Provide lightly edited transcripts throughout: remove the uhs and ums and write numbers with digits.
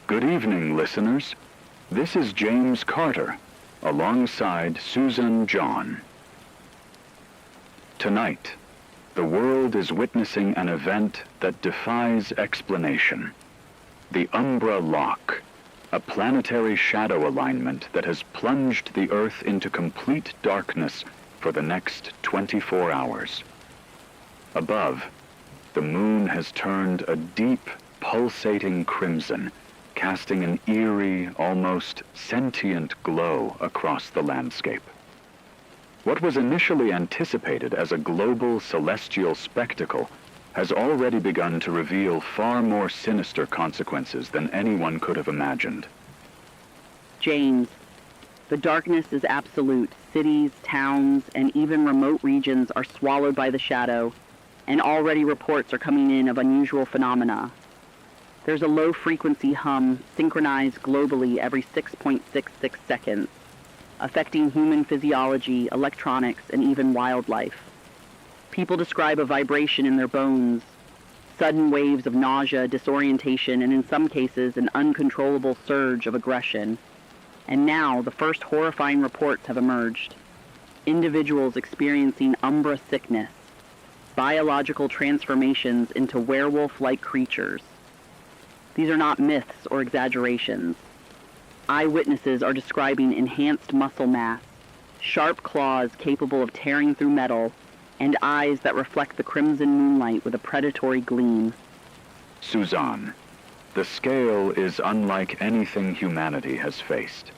Good evening, listeners. This is James Carter, alongside Susan John. Tonight, the world is witnessing an event that defies explanation. The Umbra Lock, a planetary shadow alignment that has plunged the Earth into complete darkness for the next 24 hours. Above, the moon has turned a deep, pulsating crimson, casting an eerie, almost sentient glow across the landscape. What was initially anticipated as a global celestial spectacle has already begun to reveal far more sinister consequences than anyone could have imagined. James, the darkness is absolute. Cities, towns, and even remote regions are swallowed by the shadow, and already reports are coming in of unusual phenomena. There's a low-frequency hum synchronized globally every 6.66 seconds, affecting human physiology, electronics, and even wildlife. People describe a vibration in their bones, sudden waves of nausea, disorientation, and in some cases an uncontrollable surge of aggression. And now the first horrifying reports have emerged. Individuals experiencing Umbra sickness, biological transformations into werewolf-like creatures. These are not myths or exaggerations. Eyewitnesses are describing enhanced muscle mass, sharp claws capable of tearing through metal, and eyes that reflect the crimson moonlight with a predatory gleam. Suzanne, the scale is unlike anything humanity has faced.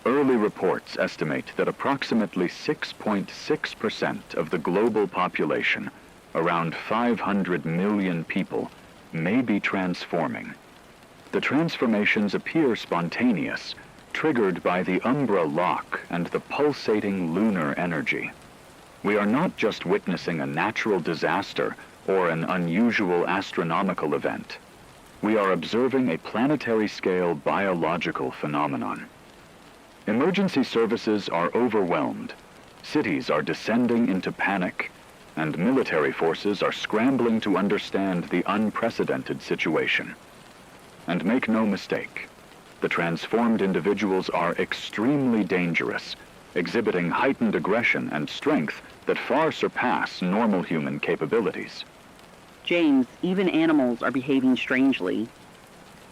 Early reports estimate that approximately 6.6% of the global population, around 500 million people, may be transforming. The transformations appear spontaneous, triggered by the Umbra Lock and the pulsating lunar energy. We are not just witnessing a natural disaster or an unusual astronomical event. We are observing a planetary-scale biological phenomenon. Emergency services are overwhelmed, cities are descending into panic, and military forces are scrambling to understand the unprecedented situation. And make no mistake, the transformed individuals are extremely dangerous, exhibiting heightened aggression and strength that far surpass normal human capabilities. James, even animals are behaving strangely.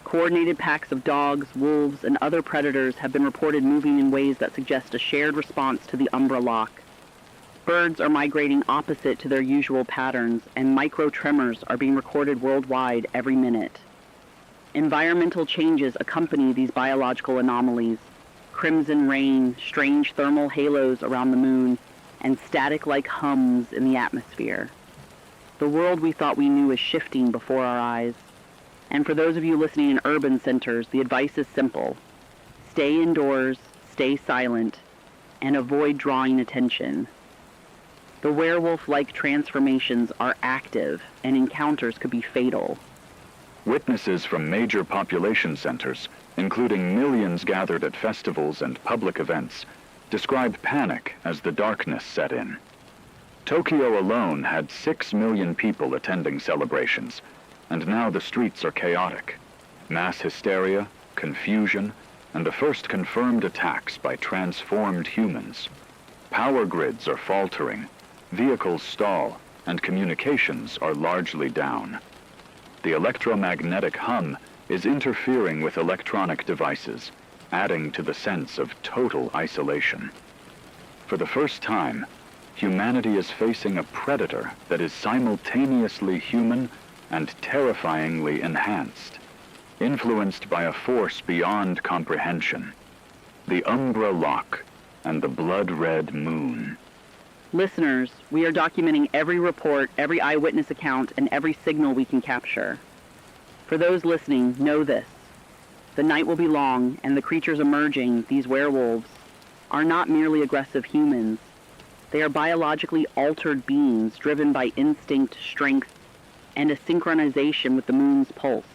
Coordinated packs of dogs, wolves, and other predators have been reported moving in ways that suggest a shared response to the Umbra Lock. Birds are migrating opposite to their usual patterns, and micro-tremors are being recorded worldwide every minute. Environmental changes accompany these biological anomalies. Crimson rain, strange thermal halos around the moon, and static-like hums in the atmosphere. The world we thought we knew is shifting before our eyes. And for those of you listening in urban centers, the advice is simple. Stay indoors, stay silent, and avoid drawing attention. The werewolf-like transformations are active, and encounters could be fatal. Witnesses from major population centers, including millions gathered at festivals and public events, describe panic as the darkness set in. Tokyo alone had 6 million people attending celebrations, and now the streets are chaotic. Mass hysteria, confusion, and the first confirmed attacks by transformed humans. Power grids are faltering, vehicles stall, and communications are largely down. The electromagnetic hum is interfering with electronic devices, adding to the sense of total isolation. For the first time, humanity is facing a predator that is simultaneously human and terrifyingly enhanced, influenced by a force beyond comprehension. The Umbra Lock and the blood-red moon. Listeners, we are documenting every report, every eyewitness account, and every signal we can capture. For those listening, know this. The night will be long, and the creatures emerging, these werewolves, are not merely aggressive humans. They are biologically altered beings driven by instinct, strength, and a synchronization with the moon's pulse.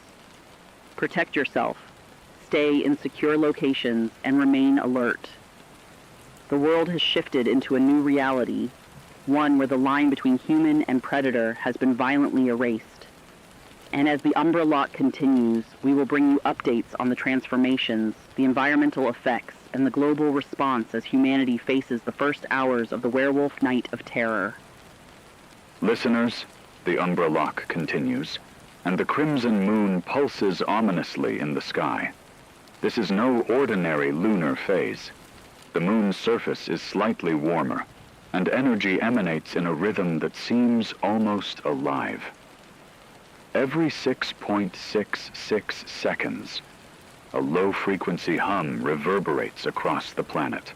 Protect yourself, stay in secure locations, and remain alert. The world has shifted into a new reality, one where the line between human and predator has been violently erased. And as the Umbra Lock continues, we will bring you updates on the transformations, the environmental effects, and the global response as humanity faces the first hours of the werewolf night of terror. Listeners, the Umbra Lock continues, and the crimson moon pulses ominously in the sky. This is no ordinary lunar phase. The moon's surface is slightly warmer, and energy emanates in a rhythm that seems almost alive. Every 6.66 seconds, a low-frequency hum reverberates across the planet.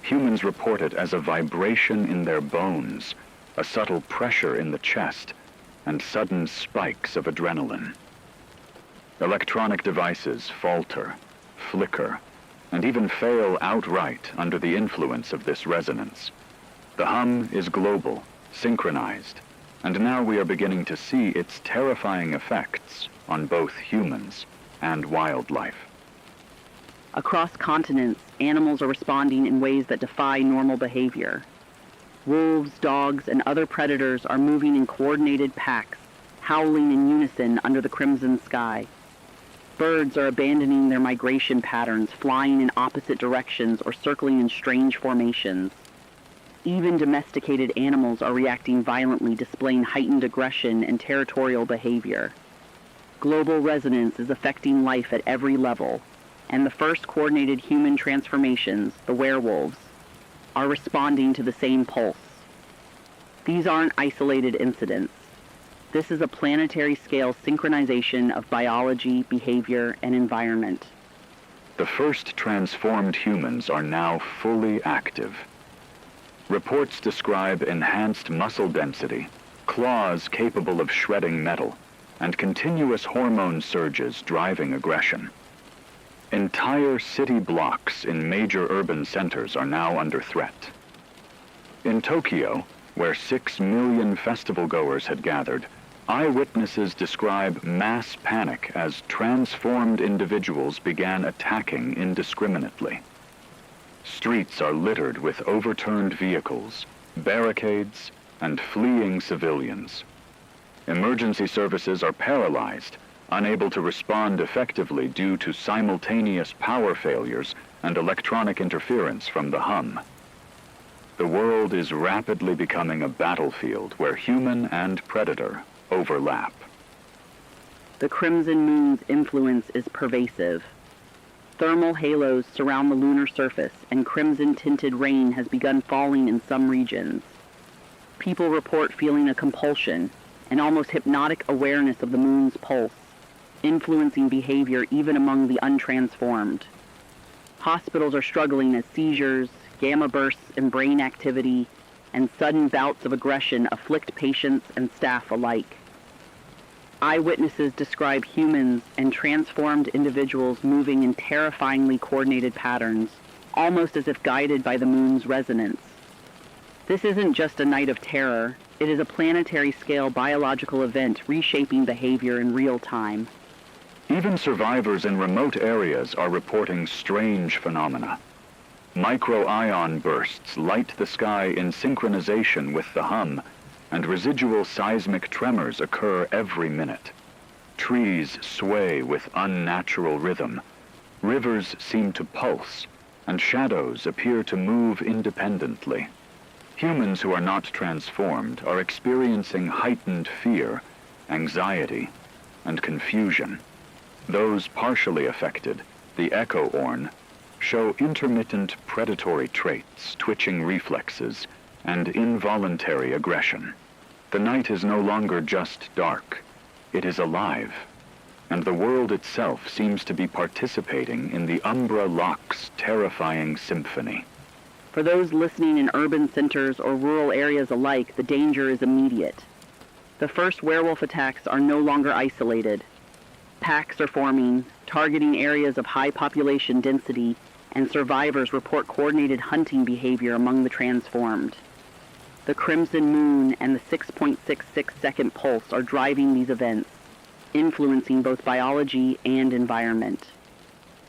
Humans report it as a vibration in their bones, a subtle pressure in the chest, and sudden spikes of adrenaline. Electronic devices falter, flicker, and even fail outright under the influence of this resonance. The hum is global, synchronized, and now we are beginning to see its terrifying effects on both humans and wildlife. Across continents, animals are responding in ways that defy normal behavior. Wolves, dogs, and other predators are moving in coordinated packs, howling in unison under the crimson sky. Birds are abandoning their migration patterns, flying in opposite directions or circling in strange formations. Even domesticated animals are reacting violently, displaying heightened aggression and territorial behavior. Global resonance is affecting life at every level, and the first coordinated human transformations, the werewolves, are responding to the same pulse. These aren't isolated incidents. This is a planetary-scale synchronization of biology, behavior, and environment. The first transformed humans are now fully active. Reports describe enhanced muscle density, claws capable of shredding metal, and continuous hormone surges driving aggression. Entire city blocks in major urban centers are now under threat. In Tokyo, where 6 million festival-goers had gathered, eyewitnesses describe mass panic as transformed individuals began attacking indiscriminately. Streets are littered with overturned vehicles, barricades, and fleeing civilians. Emergency services are paralyzed, unable to respond effectively due to simultaneous power failures and electronic interference from the hum. The world is rapidly becoming a battlefield where human and predator overlap. The crimson moon's influence is pervasive. Thermal halos surround the lunar surface, and crimson-tinted rain has begun falling in some regions. People report feeling a compulsion, an almost hypnotic awareness of the moon's pulse, influencing behavior even among the untransformed. Hospitals are struggling as seizures, gamma bursts in brain activity, and sudden bouts of aggression afflict patients and staff alike. Eyewitnesses describe humans and transformed individuals moving in terrifyingly coordinated patterns, almost as if guided by the moon's resonance. This isn't just a night of terror, it is a planetary-scale biological event reshaping behavior in real time. Even survivors in remote areas are reporting strange phenomena. Micro-ion bursts light the sky in synchronization with the hum, and residual seismic tremors occur every minute. Trees sway with unnatural rhythm. Rivers seem to pulse, and shadows appear to move independently. Humans who are not transformed are experiencing heightened fear, anxiety, and confusion. Those partially affected, the 𝐘𝐤𝐬𝐿, show intermittent predatory traits, twitching reflexes, and involuntary aggression. The night is no longer just dark, it is alive, and the world itself seems to be participating in the Umbra Lock's terrifying symphony. For those listening in urban centers or rural areas alike, the danger is immediate. The first werewolf attacks are no longer isolated. Packs are forming, targeting areas of high population density, and survivors report coordinated hunting behavior among the transformed. The crimson moon and the 6.66-second pulse are driving these events, influencing both biology and environment.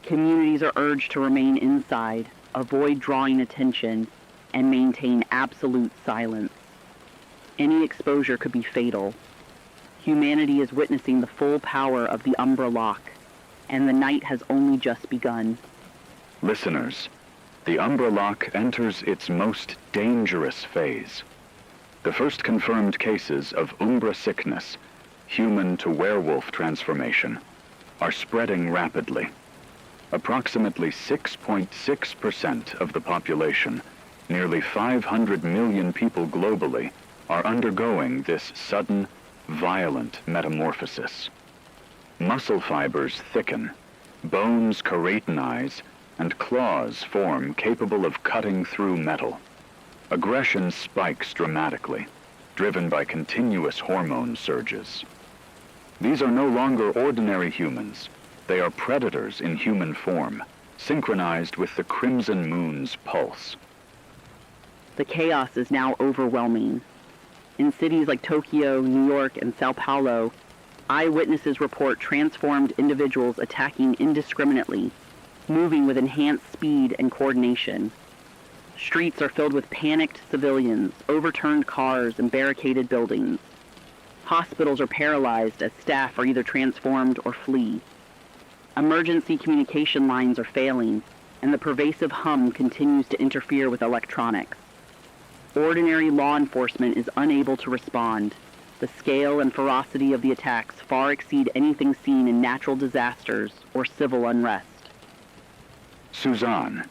Communities are urged to remain inside, avoid drawing attention, and maintain absolute silence. Any exposure could be fatal. Humanity is witnessing the full power of the Umbra Lock, and the night has only just begun. Listeners, the Umbra Lock enters its most dangerous phase. The first confirmed cases of Umbra sickness, human-to-werewolf transformation, are spreading rapidly. Approximately 6.6% of the population, nearly 500 million people globally, are undergoing this sudden, violent metamorphosis. Muscle fibers thicken, bones keratinize, and claws form capable of cutting through metal. Aggression spikes dramatically, driven by continuous hormone surges. These are no longer ordinary humans. They are predators in human form, synchronized with the crimson moon's pulse. The chaos is now overwhelming. In cities like Tokyo, New York, and Sao Paulo, eyewitnesses report transformed individuals attacking indiscriminately, moving with enhanced speed and coordination. Streets are filled with panicked civilians, overturned cars, and barricaded buildings. Hospitals are paralyzed as staff are either transformed or flee. Emergency communication lines are failing, and the pervasive hum continues to interfere with electronics. Ordinary law enforcement is unable to respond. The scale and ferocity of the attacks far exceed anything seen in natural disasters or civil unrest. Suzanne,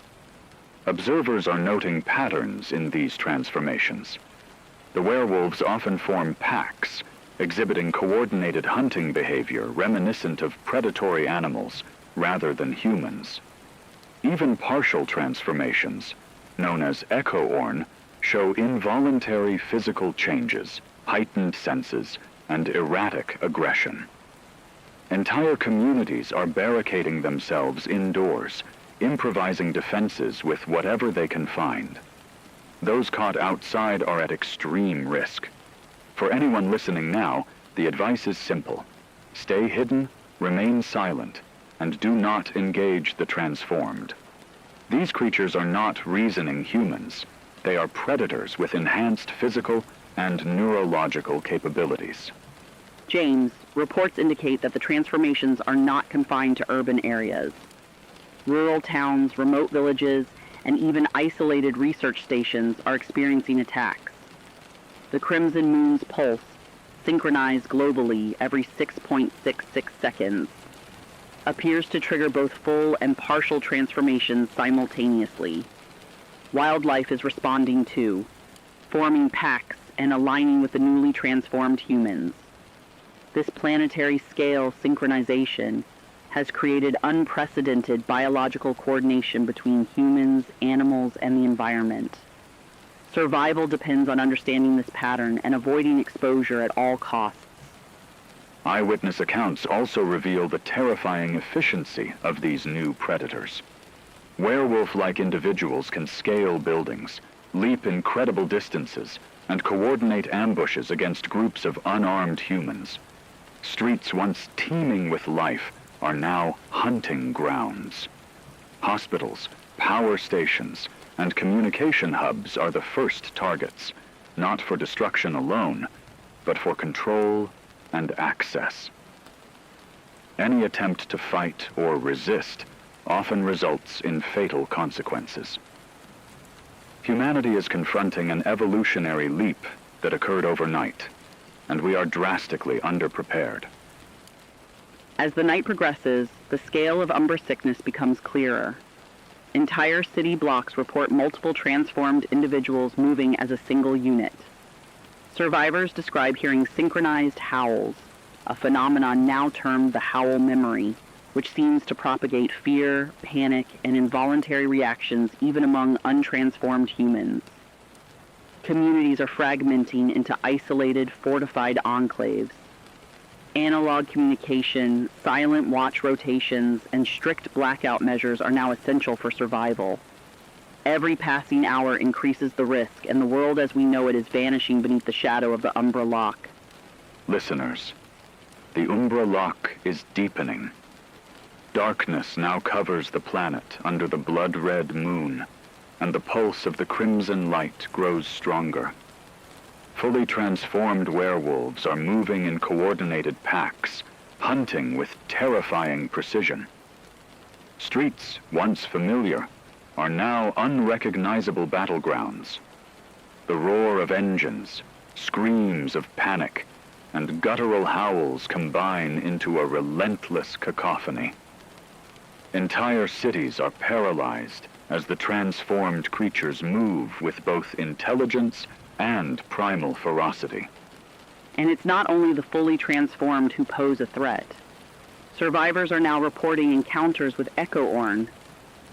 observers are noting patterns in these transformations. The werewolves often form packs, exhibiting coordinated hunting behavior reminiscent of predatory animals rather than humans. Even partial transformations, known as 𝐘𝐢𝐬𝐿, show involuntary physical changes, heightened senses, and erratic aggression. Entire communities are barricading themselves indoors, improvising defenses with whatever they can find. Those caught outside are at extreme risk. For anyone listening now, the advice is simple. Stay hidden, remain silent, and do not engage the transformed. These creatures are not reasoning humans. They are predators with enhanced physical and neurological capabilities. James, reports indicate that the transformations are not confined to urban areas. Rural towns, remote villages, and even isolated research stations are experiencing attacks. The crimson moon's pulse, synchronized globally every 6.66 seconds, appears to trigger both full and partial transformations simultaneously. Wildlife is responding too, forming packs and aligning with the newly transformed humans. This planetary-scale synchronization has created unprecedented biological coordination between humans, animals, and the environment. Survival depends on understanding this pattern and avoiding exposure at all costs. Eyewitness accounts also reveal the terrifying efficiency of these new predators. Werewolf-like individuals can scale buildings, leap incredible distances, and coordinate ambushes against groups of unarmed humans. Streets once teeming with life are now hunting grounds. Hospitals, power stations, and communication hubs are the first targets, not for destruction alone, but for control and access. Any attempt to fight or resist often results in fatal consequences. Humanity is confronting an evolutionary leap that occurred overnight, and we are drastically underprepared. As the night progresses, the scale of Umbra sickness becomes clearer. Entire city blocks report multiple transformed individuals moving as a single unit. Survivors describe hearing synchronized howls, a phenomenon now termed the howl memory, which seems to propagate fear, panic, and involuntary reactions even among untransformed humans. Communities are fragmenting into isolated, fortified enclaves. Analog communication, silent watch rotations, and strict blackout measures are now essential for survival. Every passing hour increases the risk, and the world as we know it is vanishing beneath the shadow of the Umbra Lock. Listeners, the Umbra Lock is deepening. Darkness now covers the planet under the blood-red moon, and the pulse of the crimson light grows stronger. fully transformed werewolves are moving in coordinated packs, hunting with terrifying precision. Streets, once familiar, are now unrecognizable battlegrounds. The roar of engines, screams of panic, and guttural howls combine into a relentless cacophony. Entire cities are paralyzed as the transformed creatures move with both intelligence and primal ferocity. And it's not only the fully transformed who pose a threat. Survivors are now reporting encounters with 𝐘𝐤𝐬𝐿,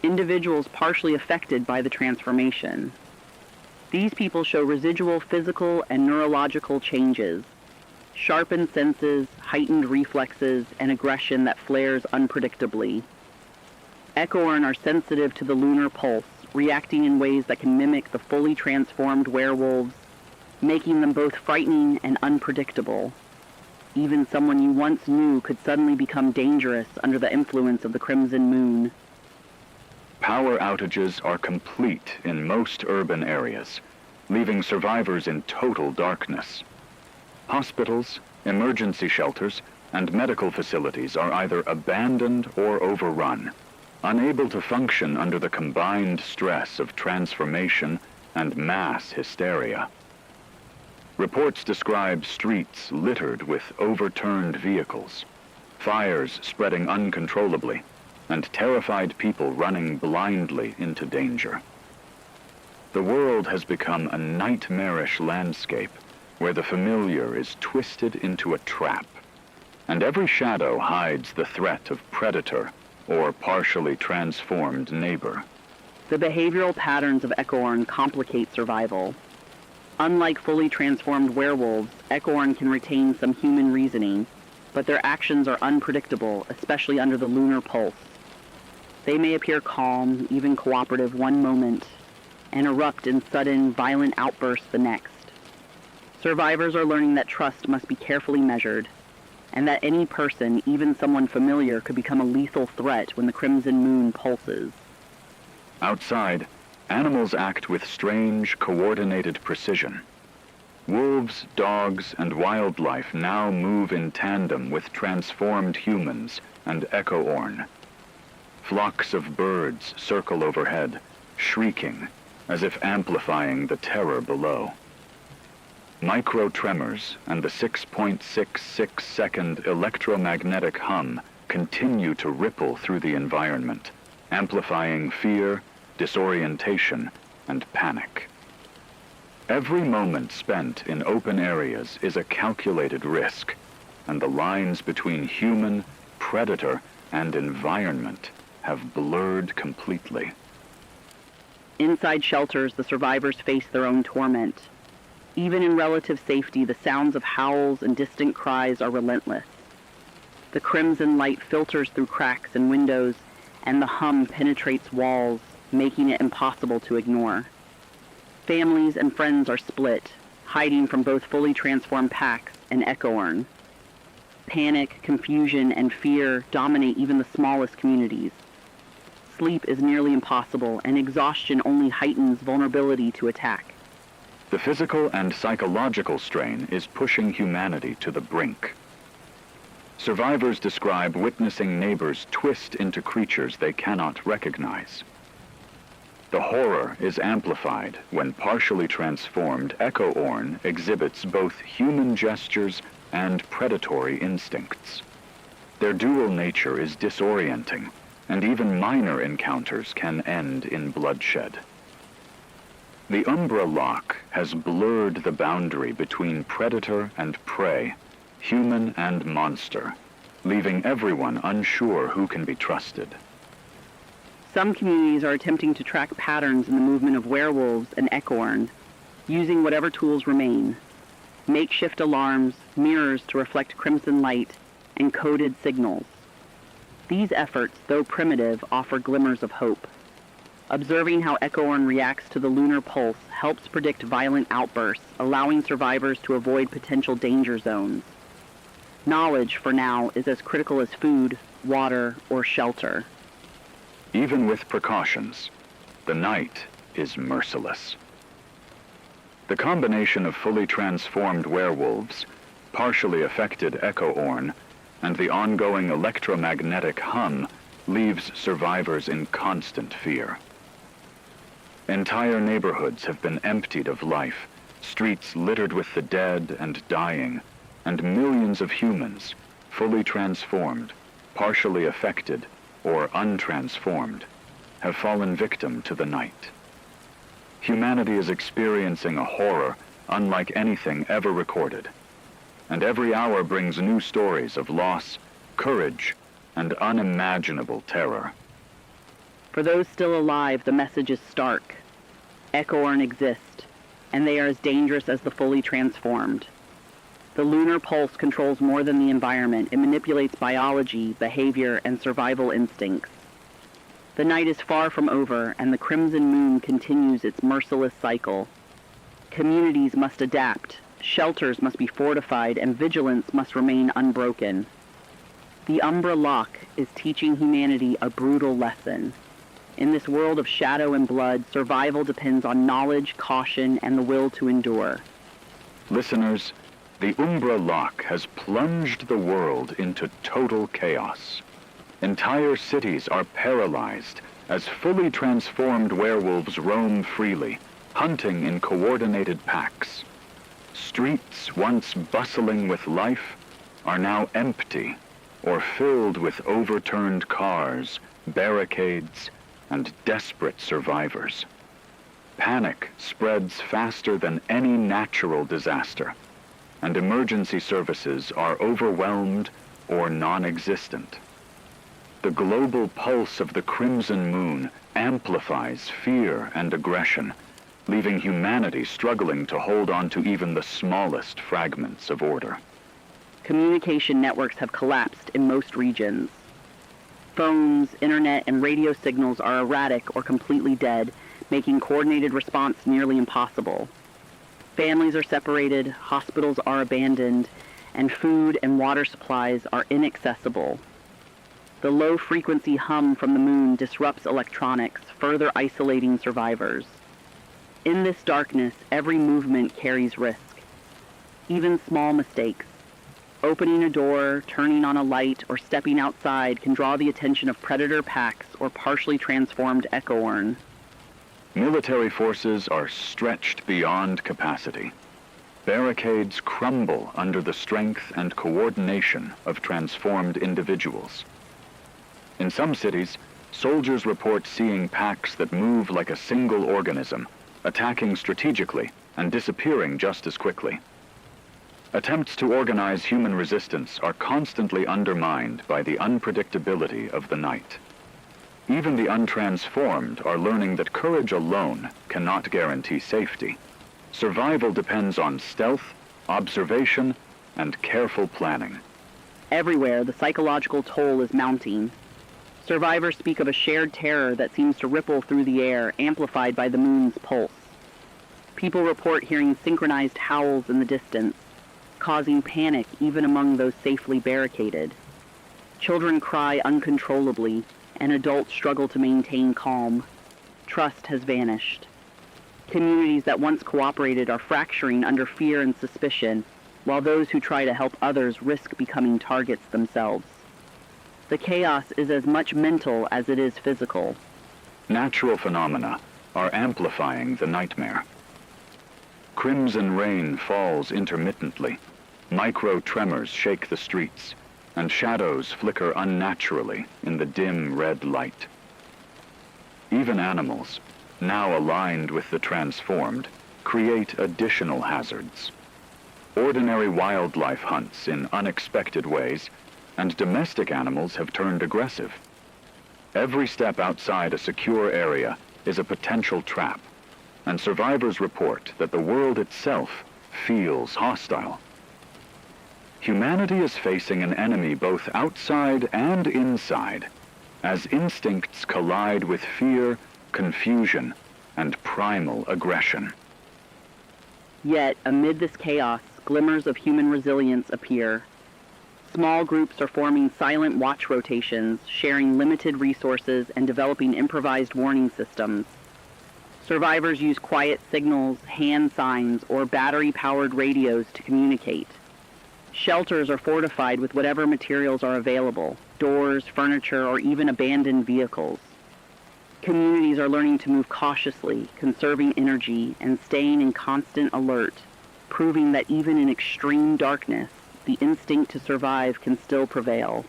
individuals partially affected by the transformation. These people show residual physical and neurological changes, sharpened senses, heightened reflexes, and aggression that flares unpredictably. 𝐘𝐤𝐬𝐿 are sensitive to the lunar pulse, reacting in ways that can mimic the fully transformed werewolves, making them both frightening and unpredictable. Even someone you once knew could suddenly become dangerous under the influence of the crimson moon. Power outages are complete in most urban areas, leaving survivors in total darkness. Hospitals, emergency shelters, and medical facilities are either abandoned or overrun, unable to function under the combined stress of transformation and mass hysteria. Reports describe streets littered with overturned vehicles, fires spreading uncontrollably, and terrified people running blindly into danger. The world has become a nightmarish landscape where the familiar is twisted into a trap, and every shadow hides the threat of predator or partially transformed neighbor. The behavioral patterns of 𝐘𝐤𝐬𝐿 complicate survival. Unlike fully transformed werewolves, 𝐘𝐤𝐬𝐿 can retain some human reasoning, but their actions are unpredictable, especially under the lunar pulse. They may appear calm, even cooperative one moment, and erupt in sudden, violent outbursts the next. Survivors are learning that trust must be carefully measured, and that any person, even someone familiar, could become a lethal threat when the crimson moon pulses. Outside, animals act with strange, coordinated precision. Wolves, dogs, and wildlife now move in tandem with transformed humans and 𝐘𝐤𝐬𝐿. Flocks of birds circle overhead, shrieking, as if amplifying the terror below. Micro-tremors and the 6.66-second electromagnetic hum continue to ripple through the environment, amplifying fear, disorientation, and panic. Every moment spent in open areas is a calculated risk, and the lines between human, predator, and environment have blurred completely. Inside shelters, the survivors face their own torment. Even in relative safety, the sounds of howls and distant cries are relentless. The crimson light filters through cracks in windows, and the hum penetrates walls, making it impossible to ignore. Families and friends are split, hiding from both fully transformed packs and 𝐘𝐤𝐬𝐿. Panic, confusion, and fear dominate even the smallest communities. Sleep is nearly impossible, and exhaustion only heightens vulnerability to attack. The physical and psychological strain is pushing humanity to the brink. Survivors describe witnessing neighbors twist into creatures they cannot recognize. The horror is amplified when partially transformed 𝐘𝐤𝐬𝐿 exhibits both human gestures and predatory instincts. Their dual nature is disorienting, and even minor encounters can end in bloodshed. The Umbra Lock has blurred the boundary between predator and prey, human and monster, leaving everyone unsure who can be trusted. Some communities are attempting to track patterns in the movement of werewolves and 𝐘𝐤𝐬𝐿, using whatever tools remain: makeshift alarms, mirrors to reflect crimson light, and coded signals. These efforts, though primitive, offer glimmers of hope. Observing how 𝐘𝐤𝐬𝐿 reacts to the lunar pulse helps predict violent outbursts, allowing survivors to avoid potential danger zones. Knowledge, for now, is as critical as food, water, or shelter. Even with precautions, the night is merciless. The combination of fully transformed werewolves, partially affected 𝐘𝐤𝐬𝐿, and the ongoing electromagnetic hum leaves survivors in constant fear. Entire neighborhoods have been emptied of life, streets littered with the dead and dying, and millions of humans, fully transformed, partially affected, or untransformed, have fallen victim to the night. Humanity is experiencing a horror unlike anything ever recorded, and every hour brings new stories of loss, courage, and unimaginable terror. For those still alive, the message is stark. 𝐘𝐤𝐬𝐿 exist, and they are as dangerous as the fully transformed. The lunar pulse controls more than the environment. It manipulates biology, behavior, and survival instincts. The night is far from over, and the crimson moon continues its merciless cycle. Communities must adapt, shelters must be fortified, and vigilance must remain unbroken. The Umbra Lock is teaching humanity a brutal lesson. In this world of shadow and blood, survival depends on knowledge, caution, and the will to endure. Listeners, the Umbra Lock has plunged the world into total chaos. Entire cities are paralyzed as fully transformed werewolves roam freely, hunting in coordinated packs. Streets once bustling with life are now empty or filled with overturned cars, barricades, and desperate survivors. Panic spreads faster than any natural disaster, and emergency services are overwhelmed or non-existent. The global pulse of the crimson moon amplifies fear and aggression, leaving humanity struggling to hold on to even the smallest fragments of order. Communication networks have collapsed in most regions. Phones, internet, and radio signals are erratic or completely dead, making coordinated response nearly impossible. Families are separated, hospitals are abandoned, and food and water supplies are inaccessible. The low-frequency hum from the moon disrupts electronics, further isolating survivors. In this darkness, every movement carries risk. Even small mistakes. Opening a door, turning on a light, or stepping outside can draw the attention of predator packs or partially transformed 𝐘𝐤𝐬𝐿. Military forces are stretched beyond capacity. Barricades crumble under the strength and coordination of transformed individuals. In some cities, soldiers report seeing packs that move like a single organism, attacking strategically and disappearing just as quickly. Attempts to organize human resistance are constantly undermined by the unpredictability of the night. Even the untransformed are learning that courage alone cannot guarantee safety. Survival depends on stealth, observation, and careful planning. Everywhere, the psychological toll is mounting. Survivors speak of a shared terror that seems to ripple through the air, amplified by the moon's pulse. People report hearing synchronized howls in the distance, causing panic even among those safely barricaded. Children cry uncontrollably, and adults struggle to maintain calm. Trust has vanished. Communities that once cooperated are fracturing under fear and suspicion, while those who try to help others risk becoming targets themselves. The chaos is as much mental as it is physical. Natural phenomena are amplifying the nightmare. Crimson rain falls intermittently, micro-tremors shake the streets, and shadows flicker unnaturally in the dim red light. Even animals, now aligned with the transformed, create additional hazards. Ordinary wildlife hunts in unexpected ways, and domestic animals have turned aggressive. Every step outside a secure area is a potential trap, and survivors report that the world itself feels hostile. Humanity is facing an enemy both outside and inside, as instincts collide with fear, confusion, and primal aggression. Yet, amid this chaos, glimmers of human resilience appear. Small groups are forming silent watch rotations, sharing limited resources and developing improvised warning systems. Survivors use quiet signals, hand signs, or battery-powered radios to communicate. Shelters are fortified with whatever materials are available, doors, furniture, or even abandoned vehicles. Communities are learning to move cautiously, conserving energy, and staying in constant alert, proving that even in extreme darkness, the instinct to survive can still prevail.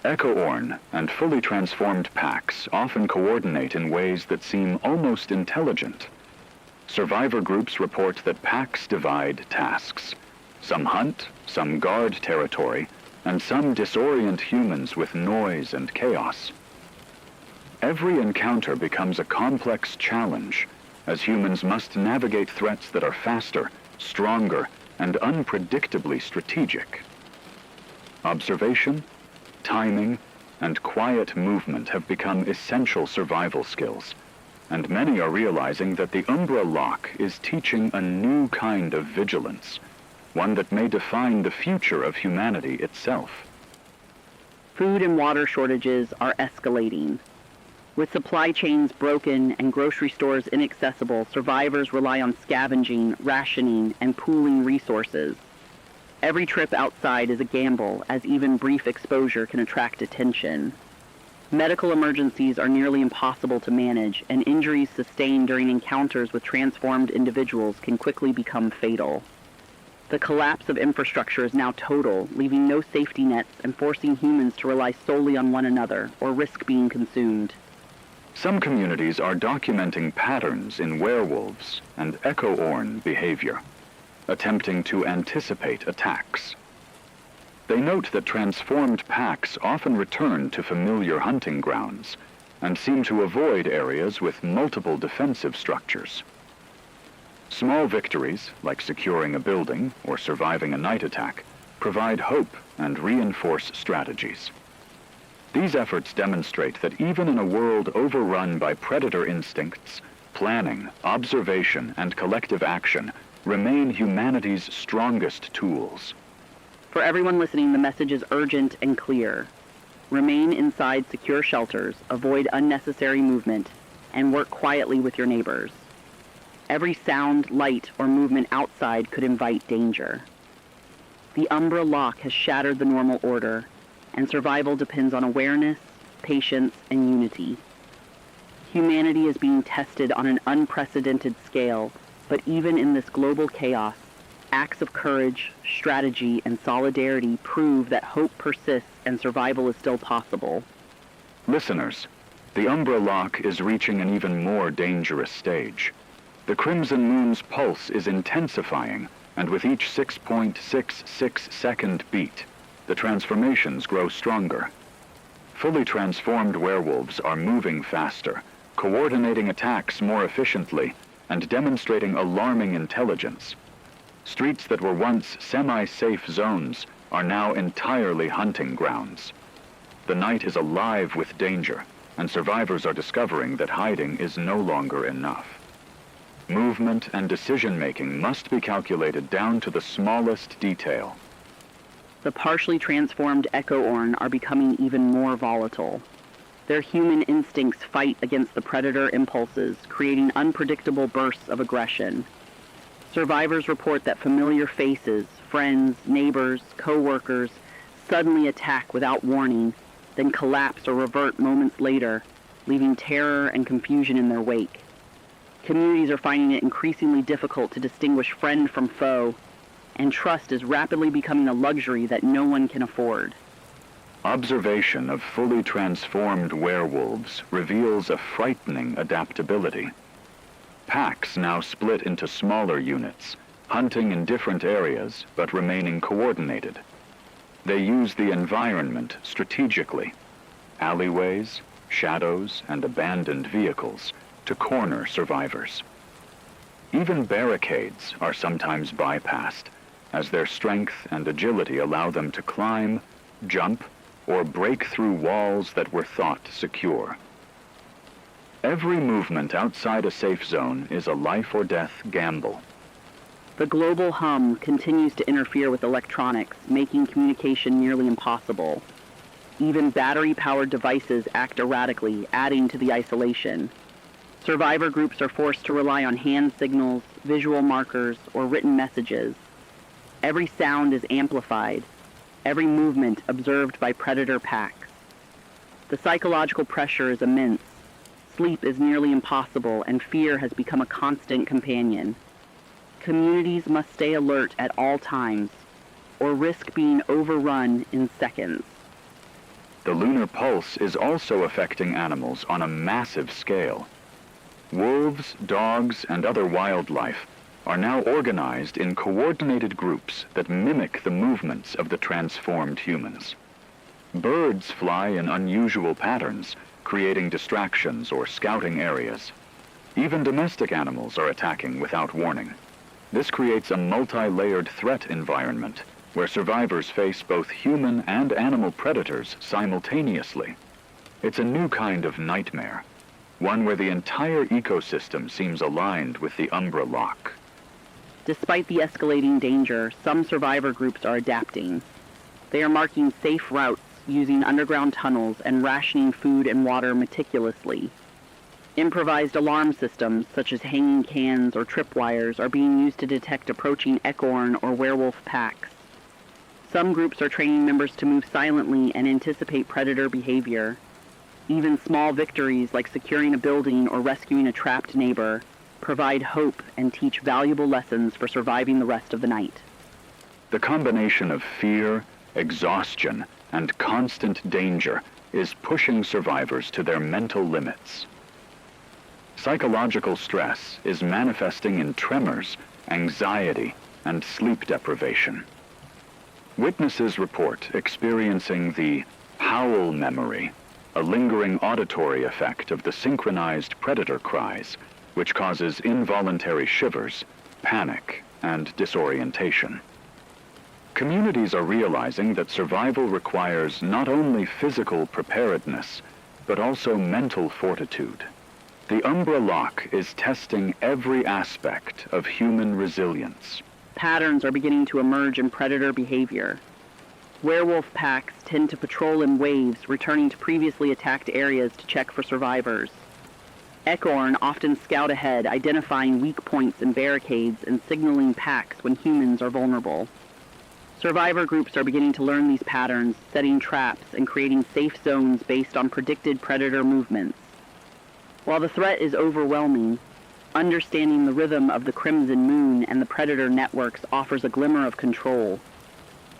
𝐘𝐤𝐬𝐿 and fully transformed packs often coordinate in ways that seem almost intelligent. Survivor groups report that packs divide tasks. Some hunt, some guard territory, and some disorient humans with noise and chaos. Every encounter becomes a complex challenge, as humans must navigate threats that are faster, stronger, and unpredictably strategic. Observation, timing, and quiet movement have become essential survival skills, and many are realizing that the Umbra Lock is teaching a new kind of vigilance, one that may define the future of humanity itself. Food and water shortages are escalating. With supply chains broken and grocery stores inaccessible, survivors rely on scavenging, rationing, and pooling resources. Every trip outside is a gamble, as even brief exposure can attract attention. Medical emergencies are nearly impossible to manage, and injuries sustained during encounters with transformed individuals can quickly become fatal. The collapse of infrastructure is now total, leaving no safety nets and forcing humans to rely solely on one another or risk being consumed. Some communities are documenting patterns in werewolves and 𝐘𝐤𝐬𝐿 behavior, attempting to anticipate attacks. They note that transformed packs often return to familiar hunting grounds and seem to avoid areas with multiple defensive structures. Small victories, like securing a building or surviving a night attack, provide hope and reinforce strategies. These efforts demonstrate that even in a world overrun by predator instincts, planning, observation, and collective action remain humanity's strongest tools. For everyone listening, the message is urgent and clear. Remain inside secure shelters, avoid unnecessary movement, and work quietly with your neighbors. Every sound, light, or movement outside could invite danger. The Umbra Lock has shattered the normal order, and survival depends on awareness, patience, and unity. Humanity is being tested on an unprecedented scale, but even in this global chaos, acts of courage, strategy, and solidarity prove that hope persists and survival is still possible. Listeners, the Umbra Lock is reaching an even more dangerous stage. The Crimson Moon's pulse is intensifying, and with each 6.66 second beat, the transformations grow stronger. Fully transformed werewolves are moving faster, coordinating attacks more efficiently, and demonstrating alarming intelligence. Streets that were once semi-safe zones are now entirely hunting grounds. The night is alive with danger, and survivors are discovering that hiding is no longer enough. Movement and decision-making must be calculated down to the smallest detail. The partially transformed 𝐘𝐤𝐬𝐿 are becoming even more volatile. Their human instincts fight against the predator impulses, creating unpredictable bursts of aggression. Survivors report that familiar faces, friends, neighbors, co-workers, suddenly attack without warning, then collapse or revert moments later, leaving terror and confusion in their wake. Communities are finding it increasingly difficult to distinguish friend from foe, and trust is rapidly becoming a luxury that no one can afford. Observation of fully transformed werewolves reveals a frightening adaptability. Packs now split into smaller units, hunting in different areas but remaining coordinated. They use the environment strategically, alleyways, shadows, and abandoned vehicles, to corner survivors. Even barricades are sometimes bypassed, as their strength and agility allow them to climb, jump, or break through walls that were thought secure. Every movement outside a safe zone is a life-or-death gamble. The global hum continues to interfere with electronics, making communication nearly impossible. Even battery-powered devices act erratically, adding to the isolation. Survivor groups are forced to rely on hand signals, visual markers, or written messages. Every sound is amplified, every movement observed by predator packs. The psychological pressure is immense. Sleep is nearly impossible, and fear has become a constant companion. Communities must stay alert at all times, or risk being overrun in seconds. The lunar pulse is also affecting animals on a massive scale. Wolves, dogs, and other wildlife are now organized in coordinated groups that mimic the movements of the transformed humans. Birds fly in unusual patterns, creating distractions or scouting areas. Even domestic animals are attacking without warning. This creates a multi-layered threat environment where survivors face both human and animal predators simultaneously. It's a new kind of nightmare, one where the entire ecosystem seems aligned with the Umbra Lock. Despite the escalating danger, some survivor groups are adapting. They are marking safe routes using underground tunnels and rationing food and water meticulously. Improvised alarm systems, such as hanging cans or tripwires, are being used to detect approaching 𝐘𝐤𝐬𝐿 or werewolf packs. Some groups are training members to move silently and anticipate predator behavior. Even small victories like securing a building or rescuing a trapped neighbor provide hope and teach valuable lessons for surviving the rest of the night. The combination of fear, exhaustion, and constant danger is pushing survivors to their mental limits. Psychological stress is manifesting in tremors, anxiety, and sleep deprivation. Witnesses report experiencing the howl memory, a lingering auditory effect of the synchronized predator cries, which causes involuntary shivers, panic, and disorientation. Communities are realizing that survival requires not only physical preparedness, but also mental fortitude. The Umbra Lock is testing every aspect of human resilience. Patterns are beginning to emerge in predator behavior. Werewolf packs tend to patrol in waves, returning to previously attacked areas to check for survivors. 𝐘𝐤𝐬𝐿 often scout ahead, identifying weak points and barricades and signaling packs when humans are vulnerable. Survivor groups are beginning to learn these patterns, setting traps and creating safe zones based on predicted predator movements. While the threat is overwhelming, understanding the rhythm of the crimson moon and the predator networks offers a glimmer of control.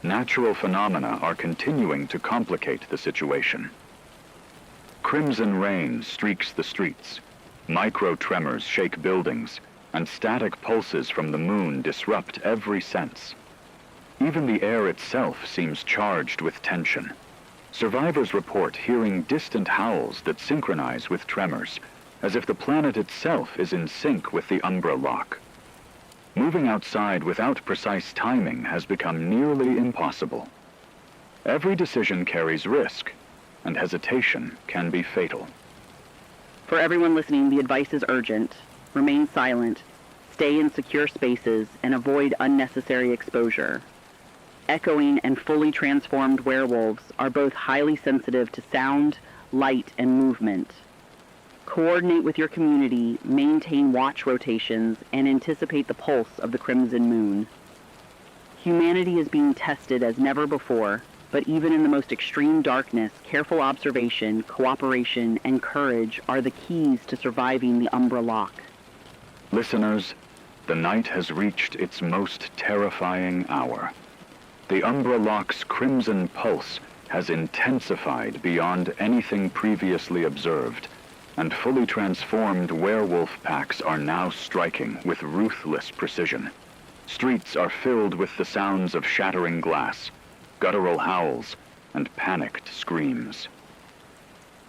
Natural phenomena are continuing to complicate the situation. Crimson rain streaks the streets, micro-tremors shake buildings, and static pulses from the moon disrupt every sense. Even the air itself seems charged with tension. Survivors report hearing distant howls that synchronize with tremors, as if the planet itself is in sync with the Umbra Lock. Moving outside without precise timing has become nearly impossible. Every decision carries risk, and hesitation can be fatal. For everyone listening, the advice is urgent. Remain silent, stay in secure spaces, and avoid unnecessary exposure. 𝐘𝐤𝐬𝐿 and fully transformed werewolves are both highly sensitive to sound, light, and movement. Coordinate with your community, maintain watch rotations, and anticipate the pulse of the crimson moon. Humanity is being tested as never before, but even in the most extreme darkness, careful observation, cooperation, and courage are the keys to surviving the Umbra Lock. Listeners, the night has reached its most terrifying hour. The Umbra Lock's crimson pulse has intensified beyond anything previously observed, and fully transformed werewolf packs are now striking with ruthless precision. Streets are filled with the sounds of shattering glass, guttural howls, and panicked screams.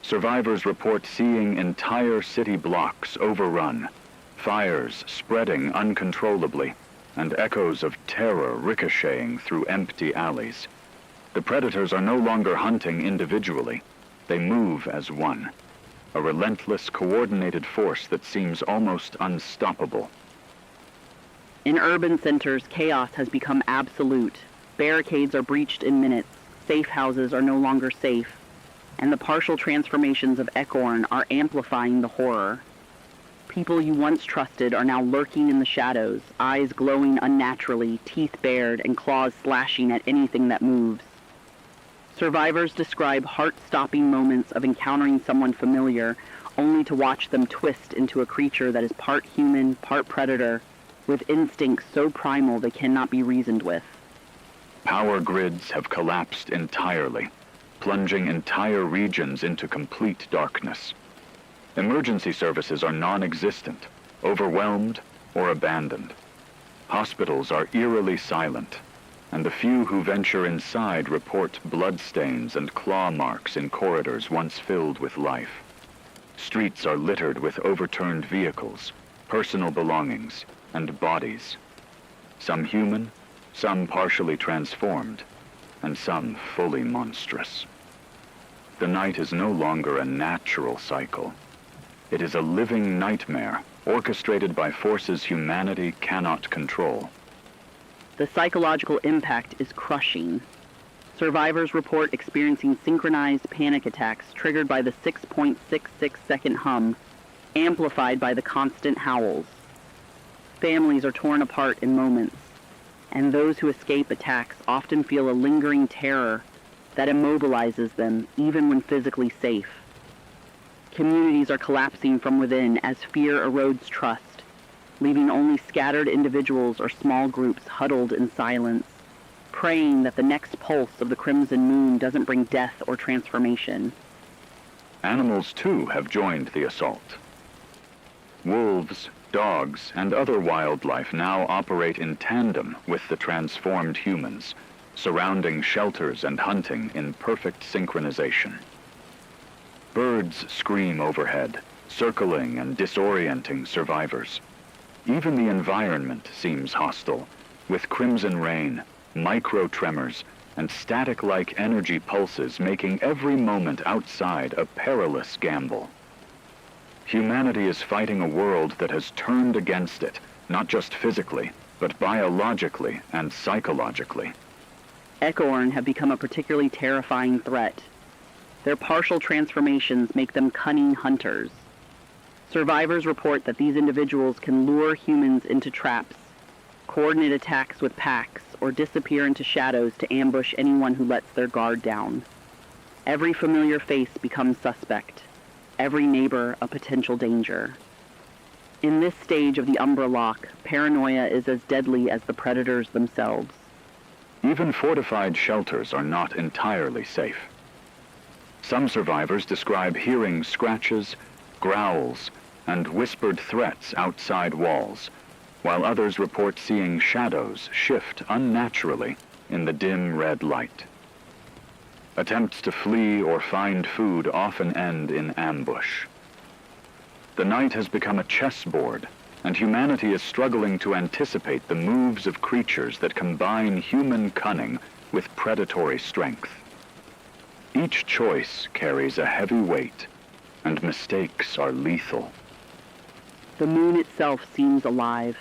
Survivors report seeing entire city blocks overrun, fires spreading uncontrollably, and echoes of terror ricocheting through empty alleys. The predators are no longer hunting individually. They move as one, a relentless, coordinated force that seems almost unstoppable. In urban centers, chaos has become absolute. Barricades are breached in minutes, safe houses are no longer safe, and the partial transformations of 𝐘𝐤𝐬𝐿 are amplifying the horror. People you once trusted are now lurking in the shadows, eyes glowing unnaturally, teeth bared, and claws slashing at anything that moves. Survivors describe heart-stopping moments of encountering someone familiar, only to watch them twist into a creature that is part human, part predator, with instincts so primal they cannot be reasoned with. Power grids have collapsed entirely, plunging entire regions into complete darkness. Emergency services are non-existent, overwhelmed, or abandoned. Hospitals are eerily silent, and the few who venture inside report bloodstains and claw marks in corridors once filled with life. Streets are littered with overturned vehicles, personal belongings, and bodies. Some human, some partially transformed, and some fully monstrous. The night is no longer a natural cycle. It is a living nightmare orchestrated by forces humanity cannot control. The psychological impact is crushing. Survivors report experiencing synchronized panic attacks triggered by the 6.66-second hum, amplified by the constant howls. Families are torn apart in moments, and those who escape attacks often feel a lingering terror that immobilizes them even when physically safe. Communities are collapsing from within as fear erodes trust, leaving only scattered individuals or small groups huddled in silence, praying that the next pulse of the crimson moon doesn't bring death or transformation. Animals, too, have joined the assault. Wolves, dogs, and other wildlife now operate in tandem with the transformed humans, surrounding shelters and hunting in perfect synchronization. Birds scream overhead, circling and disorienting survivors. Even the environment seems hostile, with crimson rain, micro-tremors, and static-like energy pulses making every moment outside a perilous gamble. Humanity is fighting a world that has turned against it, not just physically, but biologically and psychologically. 𝐘𝐤𝐬𝐿 have become a particularly terrifying threat. Their partial transformations make them cunning hunters. Survivors report that these individuals can lure humans into traps, coordinate attacks with packs, or disappear into shadows to ambush anyone who lets their guard down. Every familiar face becomes suspect, every neighbor a potential danger. In this stage of the Umbra Lock, paranoia is as deadly as the predators themselves. Even fortified shelters are not entirely safe. Some survivors describe hearing scratches, growls, and whispered threats outside walls, while others report seeing shadows shift unnaturally in the dim red light. Attempts to flee or find food often end in ambush. The night has become a chessboard, and humanity is struggling to anticipate the moves of creatures that combine human cunning with predatory strength. Each choice carries a heavy weight, and mistakes are lethal. The moon itself seems alive.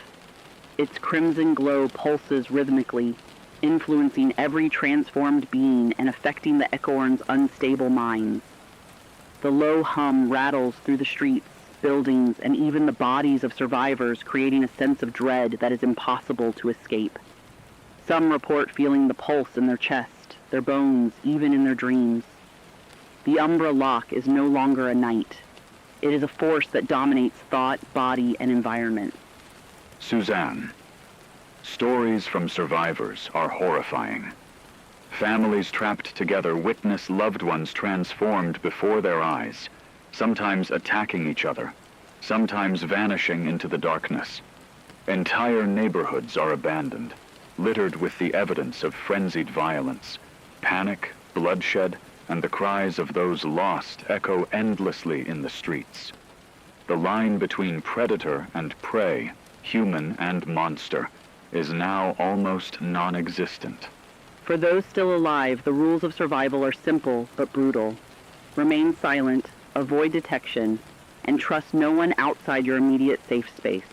Its crimson glow pulses rhythmically, influencing every transformed being and affecting the 𝐘𝐤𝐬𝐿's unstable minds. The low hum rattles through the streets, buildings, and even the bodies of survivors, creating a sense of dread that is impossible to escape. Some report feeling the pulse in their chest, their bones, even in their dreams. The Umbra Lock is no longer a night. It is a force that dominates thought, body, and environment. Suzanne. Stories from survivors are horrifying. Families trapped together witness loved ones transformed before their eyes, sometimes attacking each other, sometimes vanishing into the darkness. Entire neighborhoods are abandoned, littered with the evidence of frenzied violence. Panic, bloodshed, and the cries of those lost echo endlessly in the streets. The line between predator and prey, human and monster, is now almost non-existent. For those still alive, the rules of survival are simple but brutal. Remain silent, avoid detection, and trust no one outside your immediate safe space.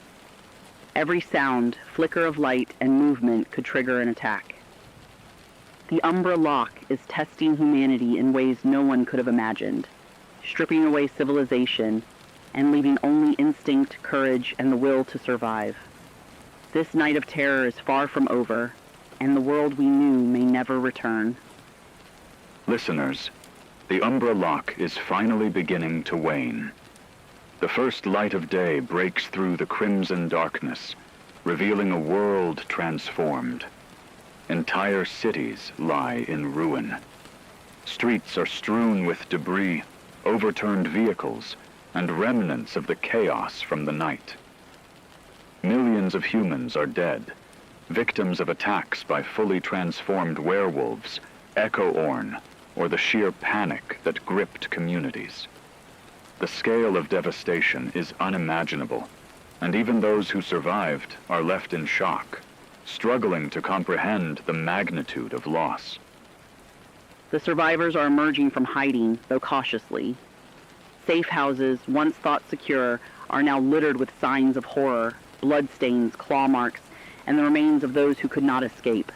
Every sound, flicker of light, and movement could trigger an attack. The Umbra Lock is testing humanity in ways no one could have imagined, stripping away civilization and leaving only instinct, courage, and the will to survive. This night of terror is far from over, and the world we knew may never return. Listeners, the Umbra Lock is finally beginning to wane. The first light of day breaks through the crimson darkness, revealing a world transformed. Entire cities lie in ruin. Streets are strewn with debris, overturned vehicles, and remnants of the chaos from the night. Millions of humans are dead, victims of attacks by fully transformed werewolves, 𝐘𝐤𝐬𝐿, or the sheer panic that gripped communities. The scale of devastation is unimaginable, and even those who survived are left in shock, struggling to comprehend the magnitude of loss. The survivors are emerging from hiding, though cautiously. Safe houses, once thought secure, are now littered with signs of horror, bloodstains, claw marks, and the remains of those who could not escape.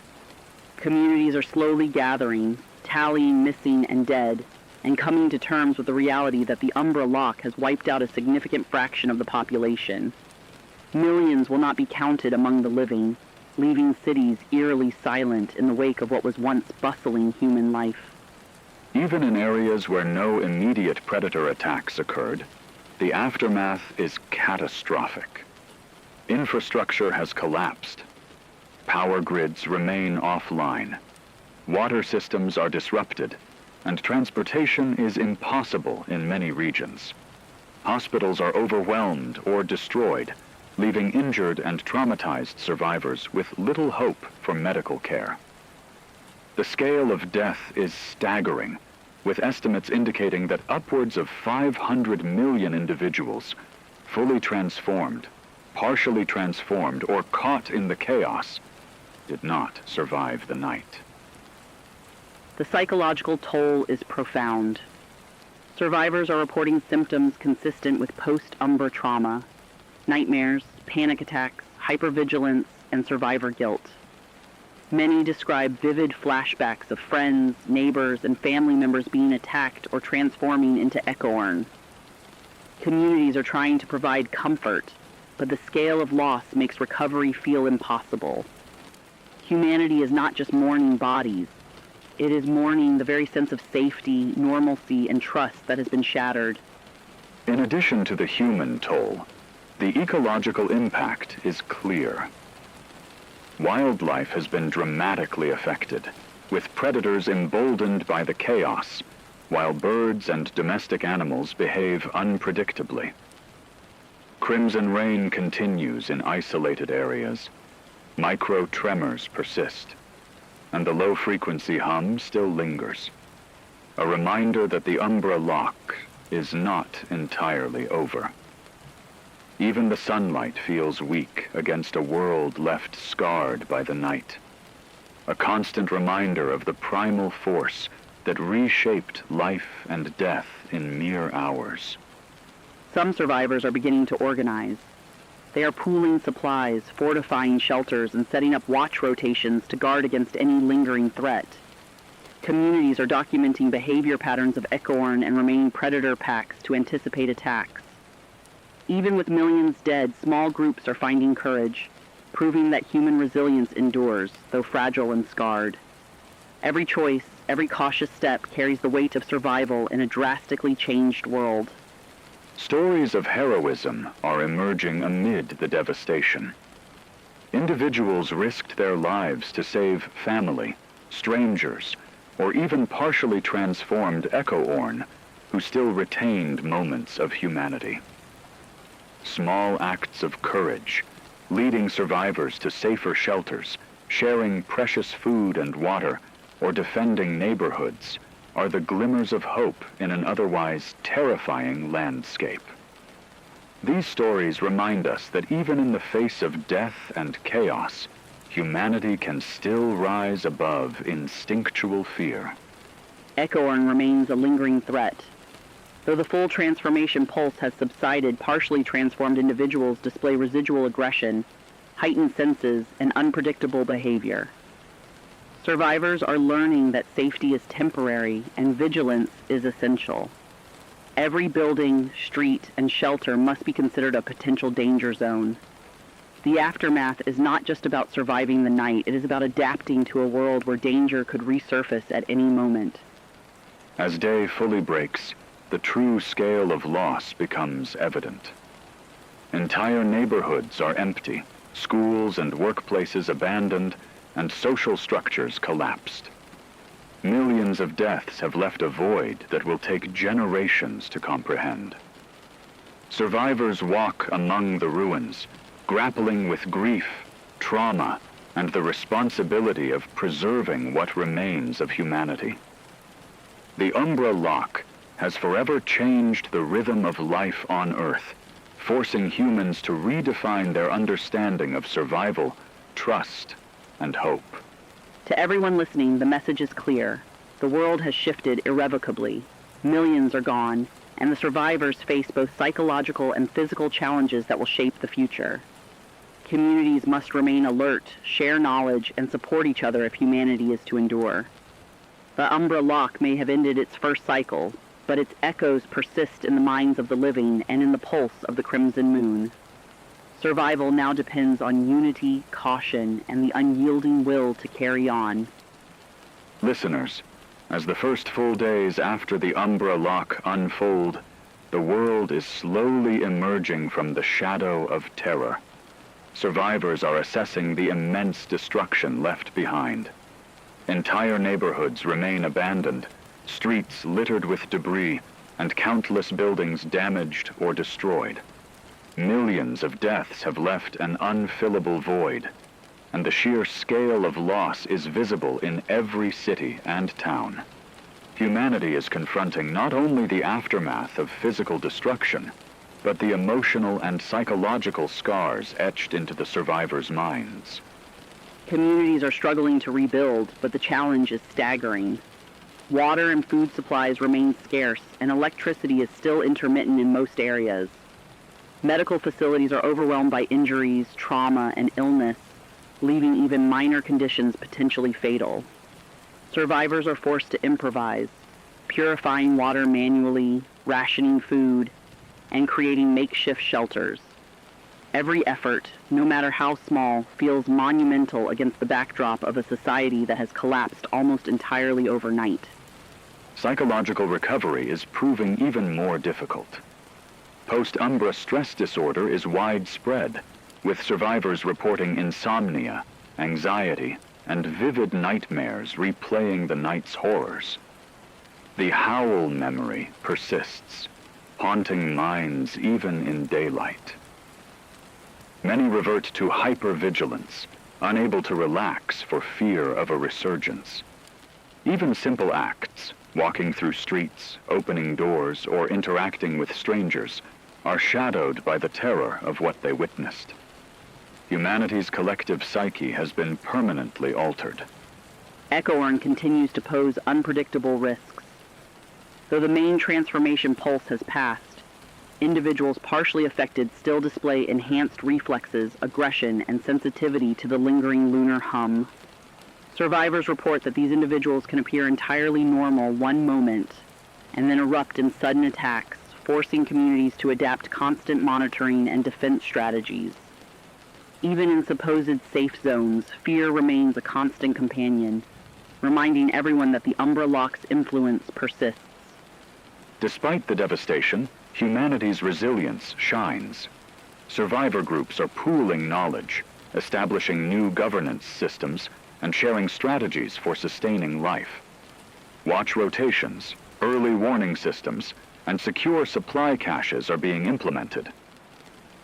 Communities are slowly gathering, tallying missing and dead, and coming to terms with the reality that the Umbra Lock has wiped out a significant fraction of the population. Millions will not be counted among the living, leaving cities eerily silent in the wake of what was once bustling human life. Even in areas where no immediate predator attacks occurred, the aftermath is catastrophic. Infrastructure has collapsed. Power grids remain offline. Water systems are disrupted, and transportation is impossible in many regions. Hospitals are overwhelmed or destroyed, leaving injured and traumatized survivors with little hope for medical care. The scale of death is staggering, with estimates indicating that upwards of 500 million individuals, fully transformed, partially transformed, or caught in the chaos, did not survive the night. The psychological toll is profound. Survivors are reporting symptoms consistent with post-Umbra trauma, nightmares, panic attacks, hypervigilance, and survivor guilt. Many describe vivid flashbacks of friends, neighbors, and family members being attacked or transforming into 𝐘𝐤𝐬𝐿. Communities are trying to provide comfort, but the scale of loss makes recovery feel impossible. Humanity is not just mourning bodies. It is mourning the very sense of safety, normalcy, and trust that has been shattered. In addition to the human toll, the ecological impact is clear. Wildlife has been dramatically affected, with predators emboldened by the chaos, while birds and domestic animals behave unpredictably. Crimson rain continues in isolated areas. Micro-tremors persist, and the low-frequency hum still lingers. A reminder that the Umbra Lock is not entirely over. Even the sunlight feels weak against a world left scarred by the night. A constant reminder of the primal force that reshaped life and death in mere hours. Some survivors are beginning to organize. They are pooling supplies, fortifying shelters, and setting up watch rotations to guard against any lingering threat. Communities are documenting behavior patterns of 𝐘𝐤𝐬𝐿 and remaining predator packs to anticipate attacks. Even with millions dead, small groups are finding courage, proving that human resilience endures, though fragile and scarred. Every choice, every cautious step carries the weight of survival in a drastically changed world. Stories of heroism are emerging amid the devastation. Individuals risked their lives to save family, strangers, or even partially transformed 𝐘𝐤𝐬𝐿, who still retained moments of humanity. Small acts of courage, leading survivors to safer shelters, sharing precious food and water, or defending neighborhoods, are the glimmers of hope in an otherwise terrifying landscape. These stories remind us that even in the face of death and chaos, humanity can still rise above instinctual fear. 𝐘𝐤𝐬𝐿 remains a lingering threat. Though the full transformation pulse has subsided, partially transformed individuals display residual aggression, heightened senses, and unpredictable behavior. Survivors are learning that safety is temporary and vigilance is essential. Every building, street, and shelter must be considered a potential danger zone. The aftermath is not just about surviving the night, it is about adapting to a world where danger could resurface at any moment. As day fully breaks, the true scale of loss becomes evident. Entire neighborhoods are empty, schools and workplaces abandoned, and social structures collapsed. Millions of deaths have left a void that will take generations to comprehend. Survivors walk among the ruins, grappling with grief, trauma, and the responsibility of preserving what remains of humanity. The Umbra Lock has forever changed the rhythm of life on Earth, forcing humans to redefine their understanding of survival, trust, and hope. To everyone listening, the message is clear. The world has shifted irrevocably. Millions are gone, and the survivors face both psychological and physical challenges that will shape the future. Communities must remain alert, share knowledge, and support each other if humanity is to endure. The Umbra Lock may have ended its first cycle, but its echoes persist in the minds of the living and in the pulse of the crimson moon. Survival now depends on unity, caution, and the unyielding will to carry on. Listeners, as the first full days after the Umbra Lock unfold, the world is slowly emerging from the shadow of terror. Survivors are assessing the immense destruction left behind. Entire neighborhoods remain abandoned, streets littered with debris, and countless buildings damaged or destroyed. Millions of deaths have left an unfillable void, and the sheer scale of loss is visible in every city and town. Humanity is confronting not only the aftermath of physical destruction, but the emotional and psychological scars etched into the survivors' minds. Communities are struggling to rebuild, but the challenge is staggering. Water and food supplies remain scarce, and electricity is still intermittent in most areas. Medical facilities are overwhelmed by injuries, trauma, and illness, leaving even minor conditions potentially fatal. Survivors are forced to improvise, purifying water manually, rationing food, and creating makeshift shelters. Every effort, no matter how small, feels monumental against the backdrop of a society that has collapsed almost entirely overnight. Psychological recovery is proving even more difficult. Post-Umbra stress disorder is widespread, with survivors reporting insomnia, anxiety, and vivid nightmares replaying the night's horrors. The howl memory persists, haunting minds even in daylight. Many revert to hypervigilance, unable to relax for fear of a resurgence. Even simple acts, walking through streets, opening doors, or interacting with strangers, are shadowed by the terror of what they witnessed. Humanity's collective psyche has been permanently altered. 𝐘𝐤𝐬𝐿 continues to pose unpredictable risks. Though the main transformation pulse has passed, individuals partially affected still display enhanced reflexes, aggression, and sensitivity to the lingering lunar hum. Survivors report that these individuals can appear entirely normal one moment and then erupt in sudden attacks, forcing communities to adapt constant monitoring and defense strategies. Even in supposed safe zones, fear remains a constant companion, reminding everyone that the Umbra Lock's influence persists. Despite the devastation, humanity's resilience shines. Survivor groups are pooling knowledge, establishing new governance systems, and sharing strategies for sustaining life. Watch rotations, early warning systems, and secure supply caches are being implemented.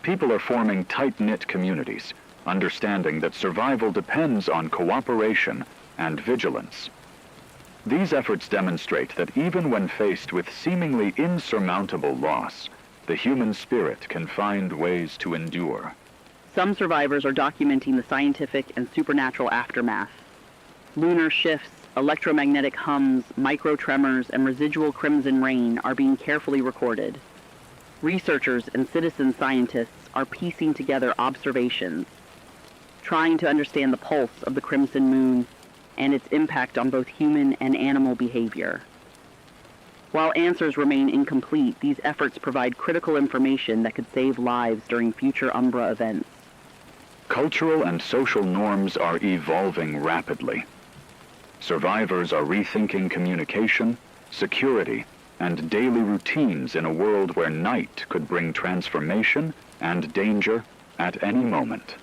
People are forming tight-knit communities, understanding that survival depends on cooperation and vigilance. These efforts demonstrate that even when faced with seemingly insurmountable loss, the human spirit can find ways to endure. Some survivors are documenting the scientific and supernatural aftermath. Lunar shifts, electromagnetic hums, microtremors, and residual crimson rain are being carefully recorded. Researchers and citizen scientists are piecing together observations, trying to understand the pulse of the crimson moon and its impact on both human and animal behavior. While answers remain incomplete, these efforts provide critical information that could save lives during future Umbra events. Cultural and social norms are evolving rapidly. Survivors are rethinking communication, security, and daily routines in a world where night could bring transformation and danger at any moment.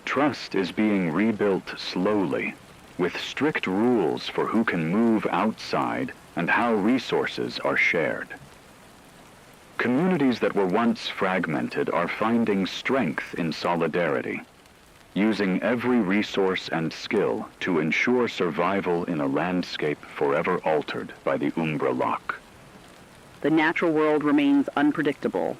Trust is being rebuilt slowly, with strict rules for who can move outside and how resources are shared. Communities that were once fragmented are finding strength in solidarity, using every resource and skill to ensure survival in a landscape forever altered by the Umbra Lock. The natural world remains unpredictable.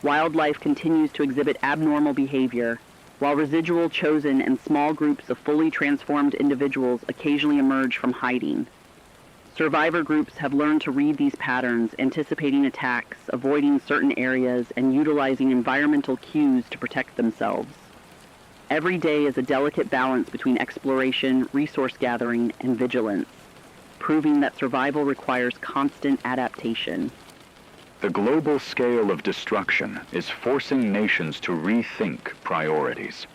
Wildlife continues to exhibit abnormal behavior, while residual chosen and small groups of fully transformed individuals occasionally emerge from hiding. Survivor groups have learned to read these patterns, anticipating attacks, avoiding certain areas, and utilizing environmental cues to protect themselves. Every day is a delicate balance between exploration, resource gathering, and vigilance, proving that survival requires constant adaptation. The global scale of destruction is forcing nations to rethink priorities.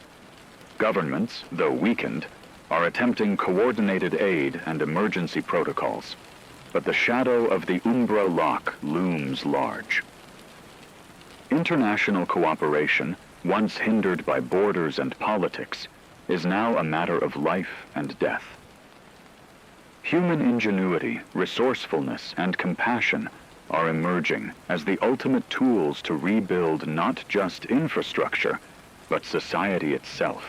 Governments, though weakened, are attempting coordinated aid and emergency protocols, but the shadow of the Umbra Lock looms large. International cooperation, once hindered by borders and politics, is now a matter of life and death. Human ingenuity, resourcefulness, and compassion are emerging as the ultimate tools to rebuild not just infrastructure, but society itself,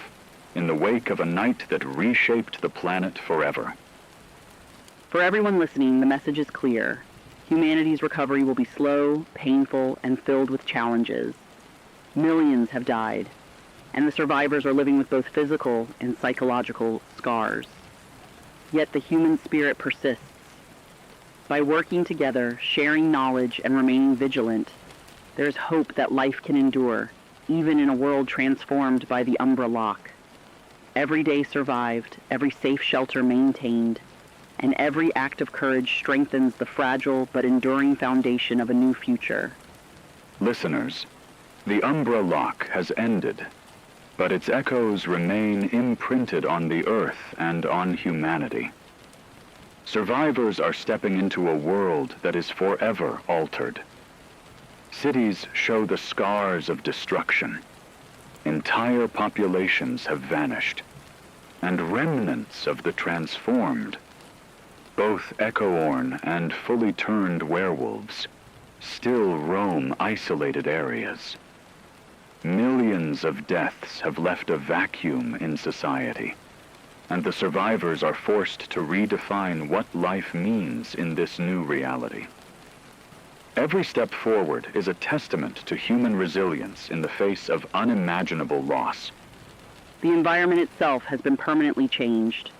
in the wake of a night that reshaped the planet forever. For everyone listening, the message is clear. Humanity's recovery will be slow, painful, and filled with challenges. Millions have died, and the survivors are living with both physical and psychological scars. Yet the human spirit persists. By working together, sharing knowledge, and remaining vigilant, there is hope that life can endure, even in a world transformed by the Umbra Lock. Every day survived, every safe shelter maintained, and every act of courage strengthens the fragile but enduring foundation of a new future. Listeners, the Umbra Lock has ended, but its echoes remain imprinted on the Earth and on humanity. Survivors are stepping into a world that is forever altered. Cities show the scars of destruction. Entire populations have vanished, and remnants of the transformed, both 𝐘𝐤𝐬𝐿 and fully turned werewolves, still roam isolated areas. Millions of deaths have left a vacuum in society, and the survivors are forced to redefine what life means in this new reality. Every step forward is a testament to human resilience in the face of unimaginable loss. The environment itself has been permanently changed.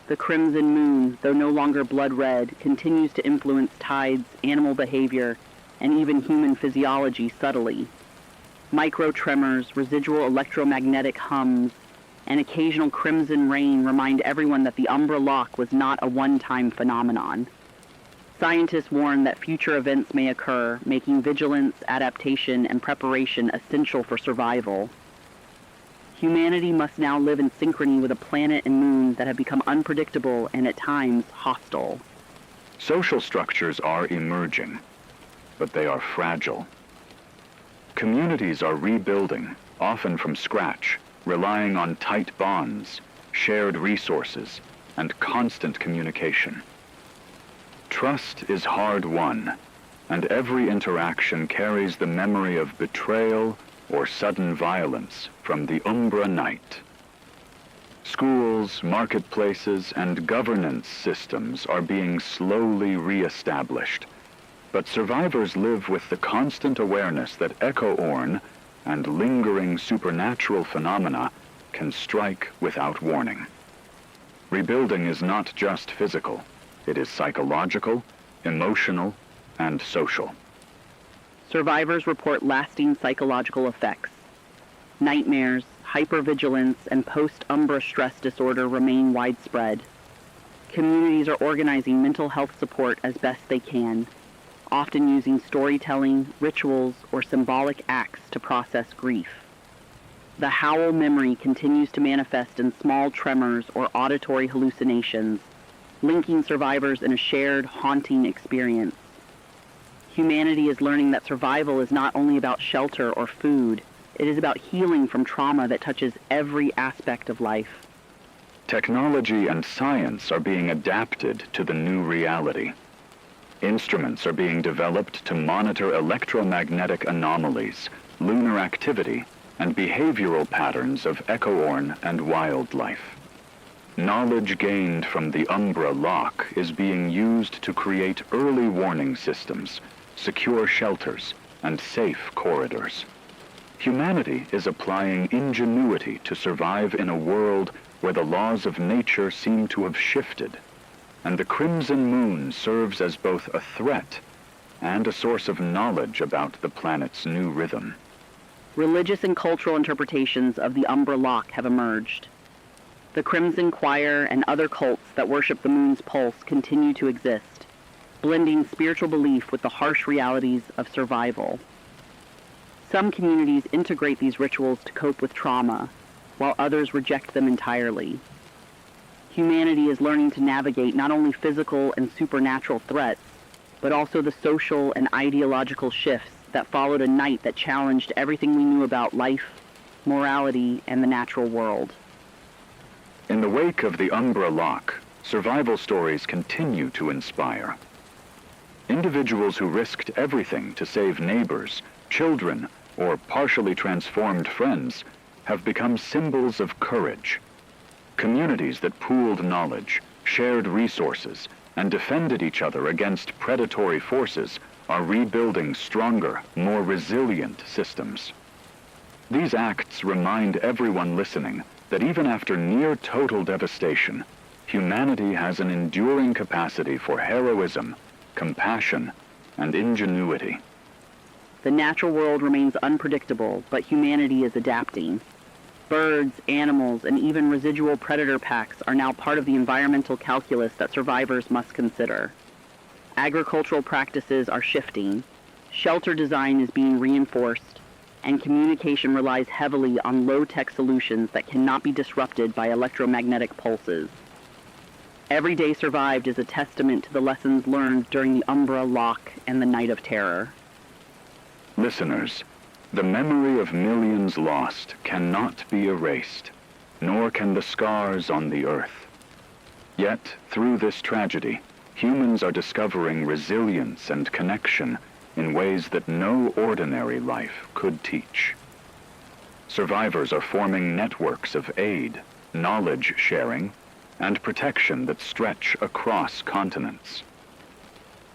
The crimson moon, though no longer blood red, continues to influence tides, animal behavior, and even human physiology subtly. Micro-tremors, residual electromagnetic hums, and occasional crimson rain remind everyone that the Umbra Lock was not a one-time phenomenon. Scientists warn that future events may occur, making vigilance, adaptation, and preparation essential for survival. Humanity must now live in synchrony with a planet and moon that have become unpredictable and at times hostile. Social structures are emerging, but they are fragile. Communities are rebuilding, often from scratch, relying on tight bonds, shared resources, and constant communication. Trust is hard won, and every interaction carries the memory of betrayal or sudden violence from the Umbra night. Schools, marketplaces, and governance systems are being slowly re-established, but survivors live with the constant awareness that 𝐘𝐤𝐬𝐿 and lingering supernatural phenomena can strike without warning. Rebuilding is not just physical. It is psychological, emotional, and social. Survivors report lasting psychological effects. Nightmares, hypervigilance, and post-Umbra stress disorder remain widespread. Communities are organizing mental health support as best they can, often using storytelling, rituals, or symbolic acts to process grief. The howl memory continues to manifest in small tremors or auditory hallucinations, linking survivors in a shared, haunting experience. Humanity is learning that survival is not only about shelter or food, it is about healing from trauma that touches every aspect of life. Technology and science are being adapted to the new reality. Instruments are being developed to monitor electromagnetic anomalies, lunar activity, and behavioral patterns of 𝐘𝐤𝐬𝐿 and wildlife. Knowledge gained from the Umbra Lock is being used to create early warning systems, secure shelters, and safe corridors. Humanity is applying ingenuity to survive in a world where the laws of nature seem to have shifted, and the crimson moon serves as both a threat and a source of knowledge about the planet's new rhythm. Religious and cultural interpretations of the Umbra Lock have emerged. The Crimson Choir and other cults that worship the moon's pulse continue to exist, blending spiritual belief with the harsh realities of survival. Some communities integrate these rituals to cope with trauma, while others reject them entirely. Humanity is learning to navigate not only physical and supernatural threats, but also the social and ideological shifts that followed a night that challenged everything we knew about life, morality, and the natural world. In the wake of the Umbra Lock, survival stories continue to inspire. Individuals who risked everything to save neighbors, children, or partially transformed friends have become symbols of courage. Communities that pooled knowledge, shared resources, and defended each other against predatory forces are rebuilding stronger, more resilient systems. These acts remind everyone listening that even after near total devastation, humanity has an enduring capacity for heroism, compassion, and ingenuity. The natural world remains unpredictable, but humanity is adapting. Birds, animals, and even residual predator packs are now part of the environmental calculus that survivors must consider. Agricultural practices are shifting, shelter design is being reinforced, and communication relies heavily on low-tech solutions that cannot be disrupted by electromagnetic pulses. Every day survived is a testament to the lessons learned during the Umbra Lock and the Night of Terror. Listeners, the memory of millions lost cannot be erased, nor can the scars on the earth. Yet, through this tragedy, humans are discovering resilience and connection in ways that no ordinary life could teach. Survivors are forming networks of aid, knowledge sharing, and protection that stretch across continents.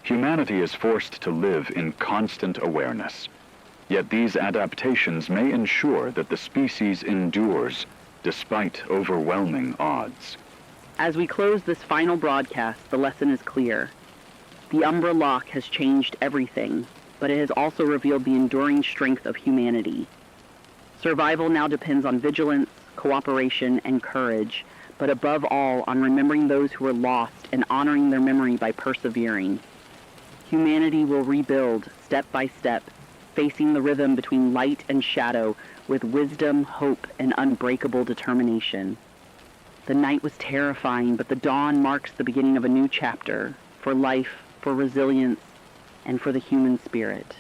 Humanity is forced to live in constant awareness, yet these adaptations may ensure that the species endures despite overwhelming odds. As we close this final broadcast, the lesson is clear. The Umbra Lock has changed everything, but it has also revealed the enduring strength of humanity. Survival now depends on vigilance, cooperation, and courage, but above all on remembering those who were lost and honoring their memory by persevering. Humanity will rebuild, step by step, facing the rhythm between light and shadow with wisdom, hope, and unbreakable determination. The night was terrifying, but the dawn marks the beginning of a new chapter, for life, for resilience, and for the human spirit.